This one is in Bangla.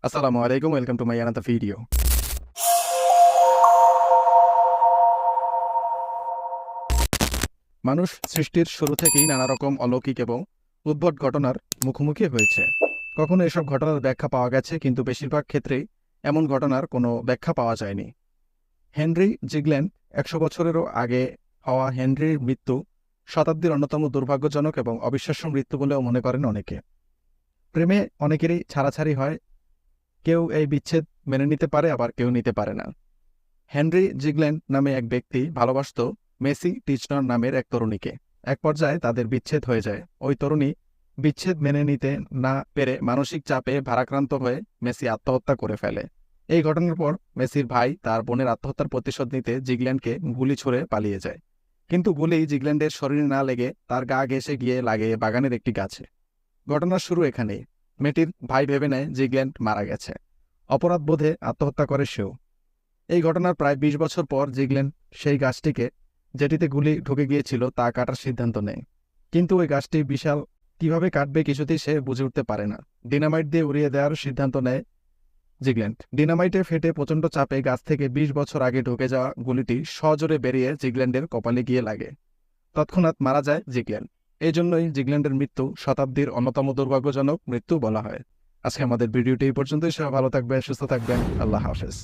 আসসালামু আলাইকুম, welcome to my another video. মানুষ সৃষ্টির শুরু থেকেই নানা রকম অলৌকিক এবং উদ্ভট ঘটনার মুখোমুখি হয়েছে। কখনো এসব ঘটনার ব্যাখ্যা পাওয়া গেছে, কিন্তু বেশিরভাগ ক্ষেত্রেই এমন ঘটনার কোনো ব্যাখ্যা পাওয়া যায়নি। হেনরি জিগল্যান্ড ১০০ বছরেরও আগে হওয়া হেনরির মৃত্যু শতাব্দীর অন্যতম দুর্ভাগ্যজনক এবং অবিশ্বাস্য মৃত্যু বলেও মনে করেন অনেকে। প্রেমে অনেকেরই ছাড়াছাড়ি হয়, কেউ এই বিচ্ছেদ মেনে নিতে পারে, আবার কেউ নিতে পারে না। হেনরি জিগল্যান্ড নামে এক ব্যক্তি ভালোবাসত মেসি টিচনার নামের এক তরুণীকে। এক পর্যায়ে তাদের বিচ্ছেদ হয়ে যায়। ওই তরুণী বিচ্ছেদ মেনে নিতে না পেরে মানসিক চাপে ভারাক্রান্ত হয়ে মেসি আত্মহত্যা করে ফেলে। এই ঘটনার পর মেসির ভাই তার বোনের আত্মহত্যার প্রতিশোধ নিতে জিগল্যান্ডকে গুলি ছুড়ে পালিয়ে যায়। কিন্তু গুলি জিগল্যান্ডের শরীরে না লেগে তার গা ঘেঁষে গিয়ে লাগে বাগানের একটি গাছে। ঘটনার শুরু এখানেই। মেয়েটির ভাই ভেবে নেয় জিগল্যান্ড মারা গেছে। অপরাধ বোধে আত্মহত্যা করে সেও। এই ঘটনার প্রায় ২০ বছর পর জিগল্যান্ড সেই গাছটিকে, যেটিতে গুলি ঢুকে গিয়েছিল, তা কাটার সিদ্ধান্ত নেয়। কিন্তু ওই গাছটি বিশাল, কিভাবে কাটবে কিছুতেই সে বুঝে উঠতে পারে না। ডিনামাইট দিয়ে উড়িয়ে দেওয়ার সিদ্ধান্ত নেয় জিগল্যান্ড। ডিনামাইটে ফেটে প্রচণ্ড চাপে গাছ থেকে ২০ বছর আগে ঢুকে যাওয়া গুলিটি সজোরে বেরিয়ে জিগল্যান্ডের কপালে গিয়ে লাগে। তৎক্ষণাৎ মারা যায় জিগল্যান্ড। এই জন্যই জিগল্যান্ডের মৃত্যু শতাব্দীর অন্যতম দুর্ভাগ্যজনক মৃত্যু বলা হয়। আজকে আমাদের ভিডিওটি এই পর্যন্তই। সবাই ভালো থাকবেন, সুস্থ থাকবেন। আল্লাহ হাফেজ।